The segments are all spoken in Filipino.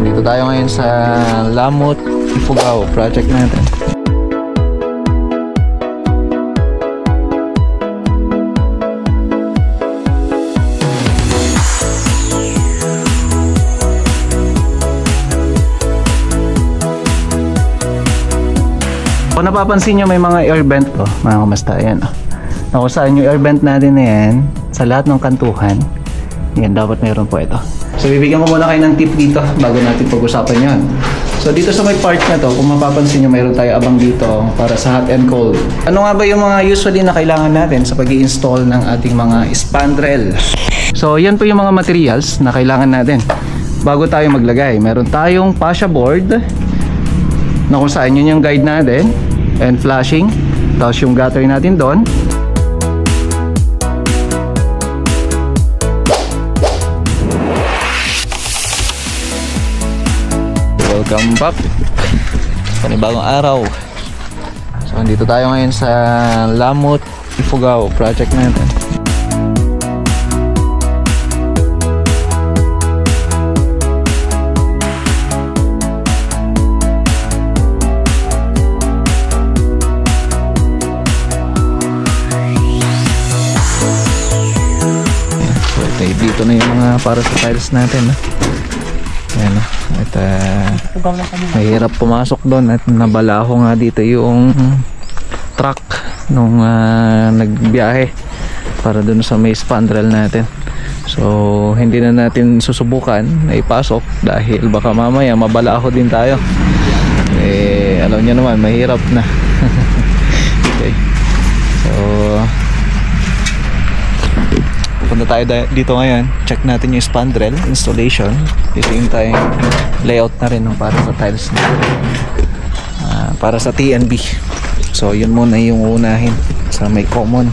Nandito tayo ngayon sa Lamot, Ifugao project natin. Kung napapansin nyo, may mga air vent to, mga kamasta. Ayan, kung saan yung air vent natin na yan, sa lahat ng kantuhan, yan, dapat meron po ito. So bibigyan ko muna kayo ng tip dito bago natin pag-usapan yan. So dito sa may part na to, kung mapapansin nyo, mayroon tayo abang dito para sa hot and cold. Ano nga ba yung mga usually na kailangan natin sa pag-i-install ng ating mga spandrel? So yan po yung mga materials na kailangan natin bago tayo maglagay. Meron tayong fascia board na kung saan yun yung guide natin and flashing, tapos yung gutter natin doon. Welcome back, panibagong araw. So andito tayo ngayon sa Lamot, Ifugao project natin. Dito na yung mga para sa tiles natin, no? Ayan, no? At mahirap pumasok doon at nabalaho nga dito yung truck nung nagbiyahe para doon sa may spandrel natin. So hindi na natin susubukan na ipasok dahil baka mamaya mabalaho din tayo. Alam niyo naman, mahirap na. Okay. So punta tayo dito ngayon, check natin yung spandrel installation. Ito yung tayong layout na rin, no, para sa tiles na para sa TNB. So yun muna yung unahin sa may common.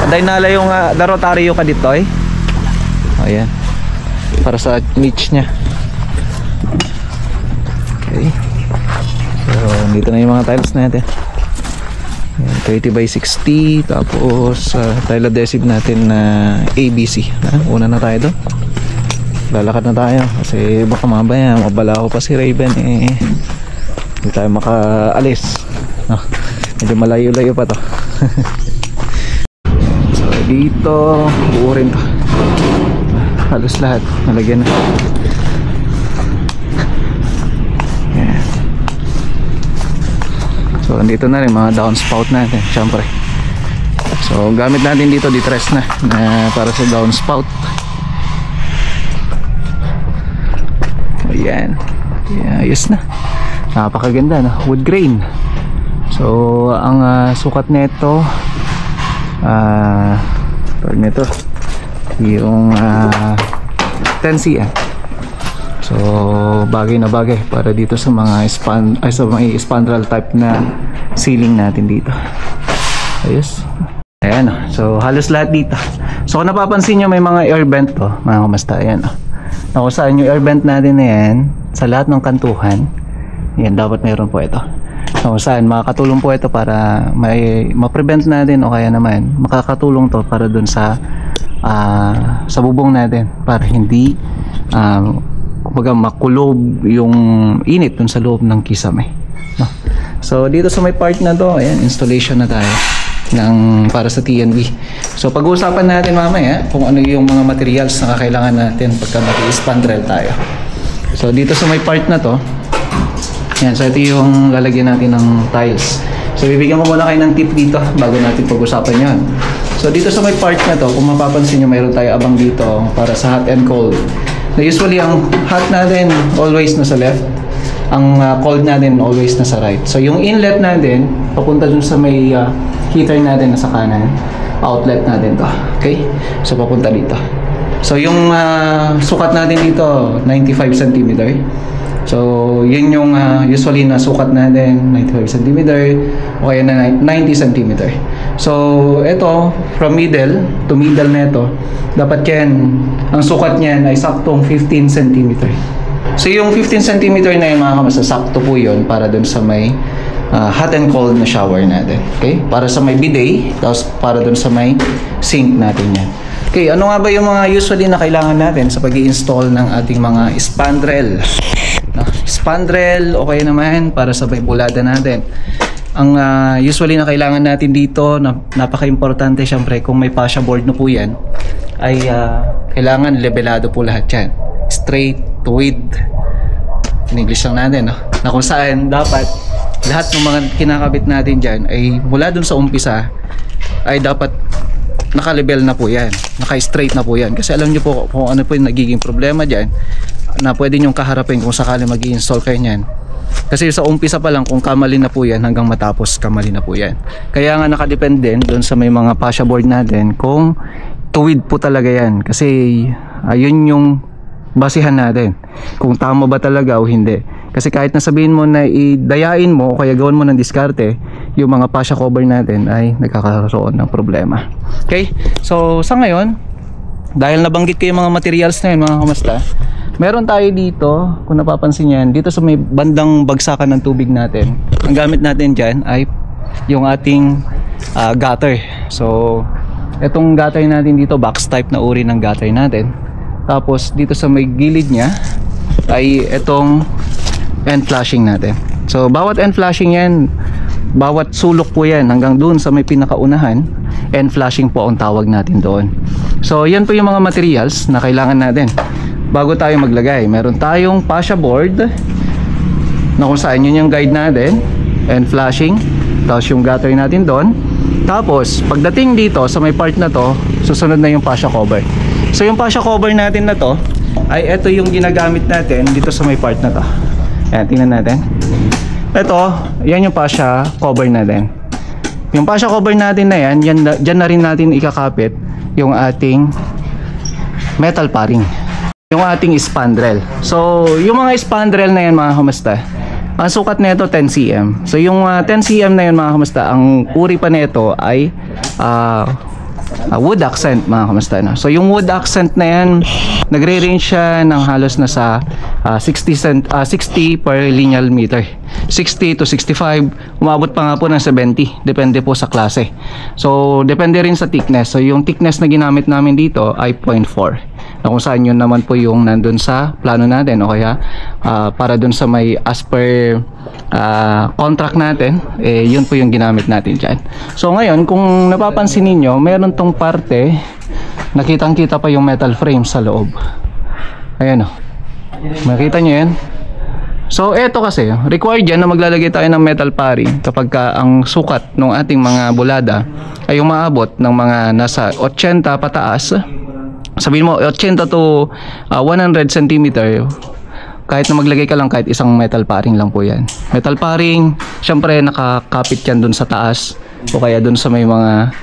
Anday nala yung darotaryo ka dito eh. Ayan, para sa niche nya. Okay, so dito na yung mga tiles natin. 30 by 60, tapos tile adhesive natin na ABC. Una na tayo doon, lalakad na tayo kasi baka mamaya mabalaho pa si Raven, hindi tayo makaalis, no? Medyo malayo-layo pa to. So dito buo rin to, halos lahat nalagyan na. So andito na rin mga downspout natin, syempre. So gamit natin dito distress na para sa downspout. Ayan, ayos na, napakaganda, no? Wood grain. So ang sukat nito yung 10 cm. So bagay na bagay para dito sa mga spandrel type na ceiling natin dito. Ayos. Ayan, so halos lahat dito. So kung napapansin nyo, may mga air vent to, mga kamasta. Ayan, kung saan yung air vent natin na yan, sa lahat ng kantuhan, yan, dapat meron po ito. So kung saan makakatulong po ito para ma-prevent natin, o kaya naman makakatulong to para dun sa bubong natin, para hindi kumbaga makulob yung init dun sa loob ng kisame, no? So dito sa may part na to, ayan, installation na tayo para sa TNB. So pag-uusapan natin mamaya kung ano yung mga materials na kailangan natin pagka mag-spandrel tayo. So dito sa may part na to, ayan, so ito yung lalagyan natin ng tiles. So bibigyan ko muna kayo ng tip dito bago natin pag-usapan yan. So dito sa may part na to, kung mapapansin nyo, mayroon tayo abang dito para sa hot and cold. Na usually ang hot natin always nasa left, ang cold natin always nasa right. So yung inlet natin papunta dun sa may heater natin nasa kanan, outlet natin to. Okay, so papunta dito. So yung sukat natin dito 95 cm. So yun yung usually na sukat natin, 95 cm o kaya na 90 cm. So ito from middle to middle nito, dapat yan, ang sukat niyan ay saktong 15 cm. So yung 15 cm na yun, mga kamasa, sakto po yun para dun sa may hot and cold na shower natin. Okay, para sa may bidet, tapos para dun sa may sink natin yan. Okay, ano nga ba yung mga usually na kailangan natin sa pag-i-install ng ating mga spandrel? No, spandrel, okay naman para sa may bulada natin. Ang usually na kailangan natin dito, napaka-importante syempre kung may fascia board na po yan, ay kailangan levelado po lahat yan. Straight to width. In English lang natin, no? Na kung saan dapat lahat ng mga kinakabit natin dyan ay mula dun sa umpisa ay dapat naka-level na po yan, naka-straight na po yan. Kasi alam nyo po kung ano po yung nagiging problema dyan na pwede nyong kaharapin kung sakali mag-i-install kayo nyan. Kasi sa umpisa pa lang kung kamali na po yan hanggang matapos kamali na po yan. Kaya nga nakadepende doon sa may mga fascia board natin kung tuwid po talaga yan. Kasi ayun yung basihan natin kung tama ba talaga o hindi. Kasi kahit nasabihin mo na idayain mo o kaya gawin mo ng diskarte, yung mga fascia cover natin ay nagkakaroon ng problema. Okay, so sa ngayon, dahil nabanggit ko yung mga materials na yun mga kamusta, meron tayo dito, kung napapansin yan, dito sa may bandang bagsakan ng tubig natin, ang gamit natin dyan ay yung ating gutter. So etong gutter natin dito, box type na uri ng gutter natin. Tapos dito sa may gilid nya ay etong end flashing natin. So bawat end flashing yan, bawat sulok po yan hanggang doon sa may pinakaunahan, end flashing po ang tawag natin doon. So yan po yung mga materials na kailangan natin bago tayo maglagay. Meron tayong fascia board na kung saan yun yung guide natin, end flashing, tapos yung gutter natin doon. Tapos pagdating dito sa may part na to, susunod na yung fascia cover. So yung fascia cover natin na to ay ito yung ginagamit natin dito sa may part na to. Ayan, tingnan natin. Ito, yan yung fascia cover natin. Yung fascia cover natin na yan, dyan na rin natin ikakapit yung ating metal paring, yung ating spandrel. So yung mga spandrel na yan mga kamusta, ang sukat nito 10 cm. So yung 10 cm na yun mga kamusta, ang uri pa nito ay wood accent mga kamusta, no? So yung wood accent na yan, nagre-range siya ng halos na sa 60 per lineal meter, 60 to 65, umabot pa nga po ng 70, depende po sa klase. So depende rin sa thickness. So yung thickness na ginamit namin dito ay 0.4, na kung saan yun naman po yung nandun sa plano natin, o kaya para dun sa may as per contract natin, yun po yung ginamit natin dyan. So ngayon kung napapansin niyo, meron tong parte, nakitang kita pa yung metal frame sa loob. Ayan o, makita nyo yan. So eto kasi, required yan na maglalagay tayo ng metal paring kapag ang sukat ng ating mga bulada ay umaabot ng mga nasa 80 pataas. Sabihin mo 80 to 100 cm. Kahit na maglagay ka lang kahit isang metal paring lang po yan. Metal paring, syempre nakakapit yan dun sa taas o kaya dun sa may mga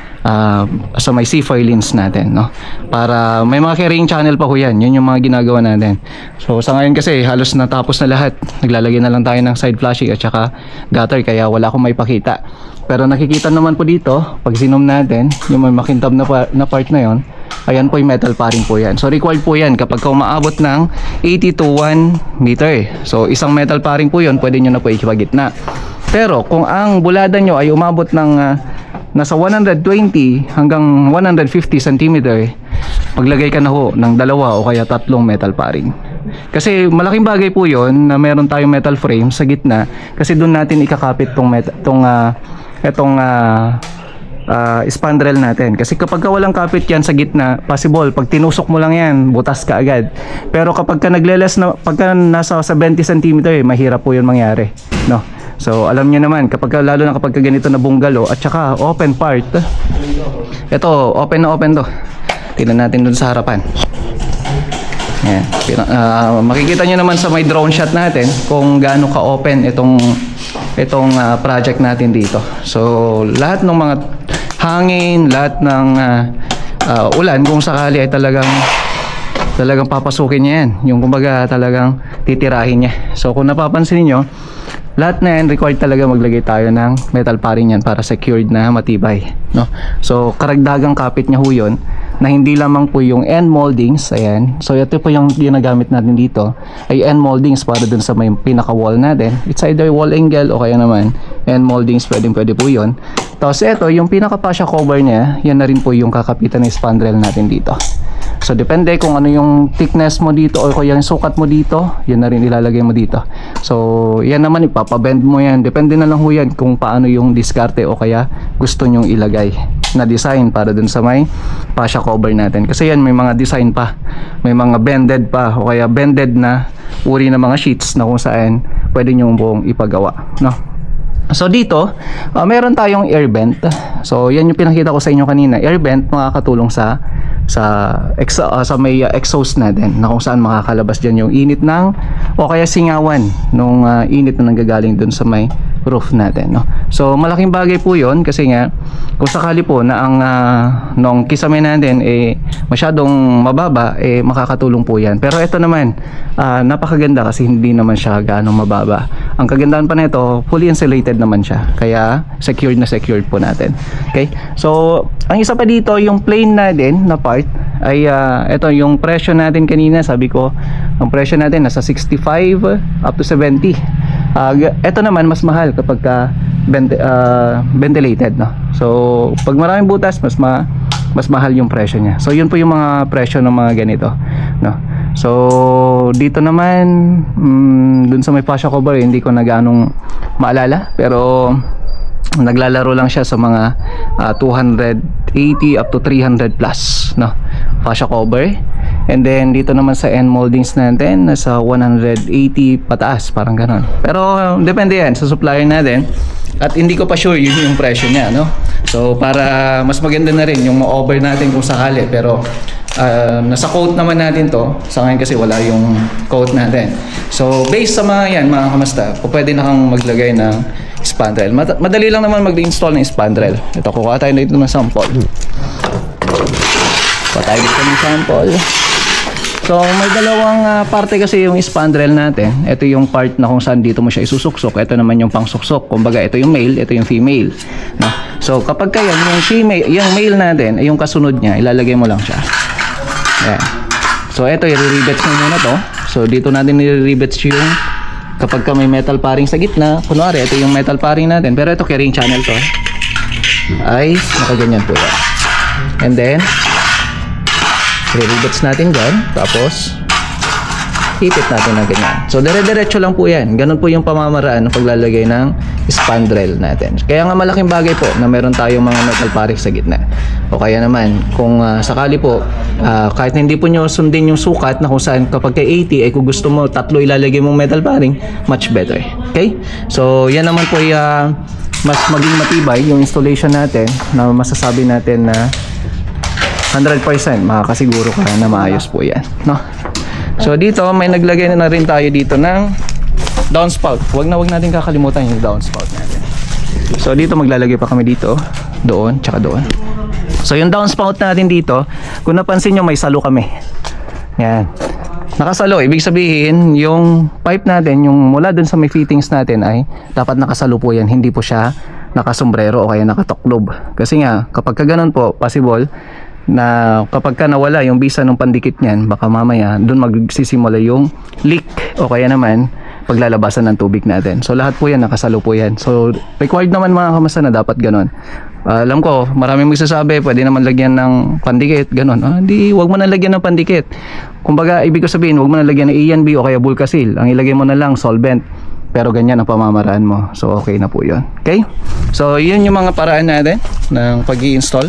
sa may C4 lens natin, no? Para may mga carrying channel pa ho yan. Yun yung mga ginagawa natin. So sa ngayon kasi halos natapos na lahat. Naglalagay na lang tayo ng side flashing at saka gutter, kaya wala akong maipakita. Pero nakikita naman po dito, pag zoom natin, yung may makintab na part na yon, ayan po yung metal paring po yan. So required po yan kapag umaabot ng 80 to 1 meter. So isang metal paring po yun, pwede nyo na po ikipagitna. Pero kung ang bulada nyo ay umabot ng nasa 120 hanggang 150 cm, maglagay ka na ho ng 2 o kaya 3 metal paring. Kasi malaking bagay po yon na meron tayong metal frame sa gitna, kasi doon natin ikakapit itong spandrel natin. Kasi kapag walang kapit yan sa gitna, possible pag tinusok mo lang yan, butas ka agad. Pero kapag ka nagleles na, pagka nasa 20 cm, mahirap po yun mangyari, no? So alam niyo naman, lalo na kapag ganito na bungalow at saka open part, ito open na open to. Tingnan natin dun sa harapan. Ayan. Makikita nyo naman sa may drone shot natin kung gaano ka open itong project natin dito. So lahat ng mga hangin, lahat ng ulan kung sakali ay talagang papasukin niya yan. Yung kumbaga talagang titirahin niya. So kung napapansin niyo, lahat na yan required talaga maglagay tayo ng metal paring yan para secured na matibay, no? So karagdagang kapit niya ho yun, na hindi lamang po yung end moldings. Ayan, so ito po yung ginagamit natin dito, ay end moldings para dun sa may pinaka wall natin. It's either wall angle o kaya naman end moldings, pwede po yun. Tapos ito, yung pinaka fascia cover niya, yan na rin po yung kakapitan ng spandrel natin dito. So depende kung ano yung thickness mo dito o kung yung sukat mo dito, yan na rin ilalagay mo dito. So yan naman, ipapabend mo yan. Depende na lang ho yan kung paano yung diskarte o kaya gusto nyong ilagay na design para dun sa may fascia cover natin. Kasi yan may mga design pa, may mga bended pa o kaya bended na uri ng mga sheets na kung saan pwede nyo buong ipagawa, no? So dito, meron tayong air vent. So yan yung pinakita ko sa inyo kanina. Air vent makakatulong sa may exhaust natin na kung saan makakalabas dyan yung init ng o kaya singawan nung init na nanggagaling dun sa may roof natin, no? So malaking bagay po yon kasi nga kung sakali po na ang nung kisame natin masyadong mababa, makakatulong po yan. Pero ito naman, napakaganda kasi hindi naman siya gaano mababa. Ang kagandahan pa nito, fully insulated naman siya, kaya secured na secured po natin. Okay, so ang isa pa dito, yung plain natin na part ay ito yung presyo natin kanina. Sabi ko ang presyo natin nasa 65 up to 70. Ito naman mas mahal kapag ventilated, no? So pag maraming butas, mas mahal yung presyo niya. So yun po yung mga presyo ng mga ganito, no? So dito naman dun sa may fascia cover, hindi ko na gaanong maalala, pero naglalaro lang siya sa mga 280 up to 300 plus, no, fascia cover. And then dito naman sa end moldings natin nasa 180 pataas, parang ganon. Pero depende yan sa supplier natin at hindi ko pa sure yun yung presyo niya, no? So para mas maganda na rin yung ma-over natin kung sakali, pero nasa quote naman natin to. Sa ngayon kasi wala yung quote natin. So based sa mga yan, mga kamasta, pwede na kang maglagay ng spandrel. Madali lang naman mag-install ng spandrel. Ito, kukuha tayo dito ng sample. Kukuha tayo dito ng sample. So may dalawang parte kasi yung spandrel natin. Ito yung part na kung saan dito mo siya isusuksok. Ito naman yung pangsuksok. Kumbaga ito yung male, ito yung female, no? So kapag kaya yung male natin, yung kasunod niya, ilalagay mo lang siya. Ayan. So ito, i-rivets mo muna to. So dito natin i-rivets yung kapag may metal paring sa gitna. Kunwari ito yung metal paring natin, pero ito carrying channel to, ay nakaganyan po yan. And then i-rivets natin dyan, tapos ipit natin na ganyan. So dire-diretso lang po yan. Ganun po yung pamamaraan ng paglalagay ng spandrel natin. Kaya nga malaking bagay po na meron tayong mga metal paring sa gitna. O kaya naman kung sakali po kahit hindi po nyo sundin yung sukat na kung saan kapag kay 80 ay kung gusto mo tatlo ilalagay mong metal paring, much better. Okay? So yan naman po mas maging matibay yung installation natin, na masasabi natin na 100% makakasiguro ka na maayos po yan, no? So dito may naglagay na rin tayo dito ng downspout. Wag natin kakalimutan yung downspout natin. So dito maglalagay pa kami dito, doon, tsaka doon. So yung downspout natin dito, kung napansin nyo may salo kami. Yan. Nakasalo, ibig sabihin yung pipe natin, yung mula dun sa may fittings natin ay dapat nakasalo po yan. Hindi po siya nakasombrero o kaya nakatuklob. Kasi nga kapag ka ganun po, possible na kapag ka nawala yung bisa ng pandikit niyan, baka mamaya doon magsisimula yung leak o kaya naman paglalabasan ng tubig natin. So lahat po yan nakasalo po yan. So required naman mga kamasa na dapat ganon. Alam ko maraming magsasabi pwede naman lagyan ng pandikit, ganon. Hindi, wag mo na lagyan ng pandikit. Kumbaga ibig ko sabihin, wag mo na lagyan ng ENB o kaya Bulkasil. Ang ilagay mo na lang solvent. Pero ganyan ang pamamaraan mo. So okay na po yun. Okay? So yun yung mga paraan natin ng pag-i-install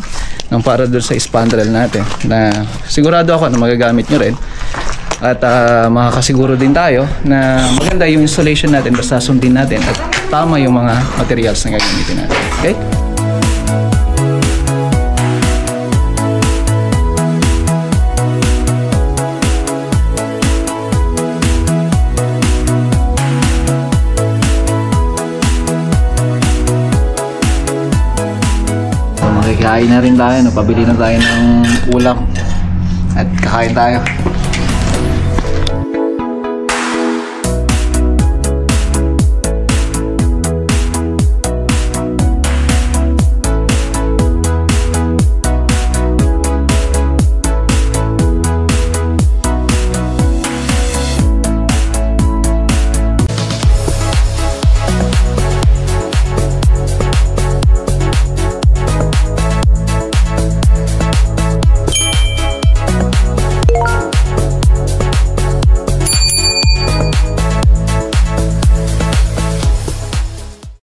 ng para doon sa spandrel natin, na sigurado ako na magagamit nyo rin. At makakasiguro din tayo na maganda yung installation natin basta sundin natin at tama yung mga materials na gagamitin natin. Okay? Kain na rin tayo, napabili na tayo ng ulam at kakain tayo.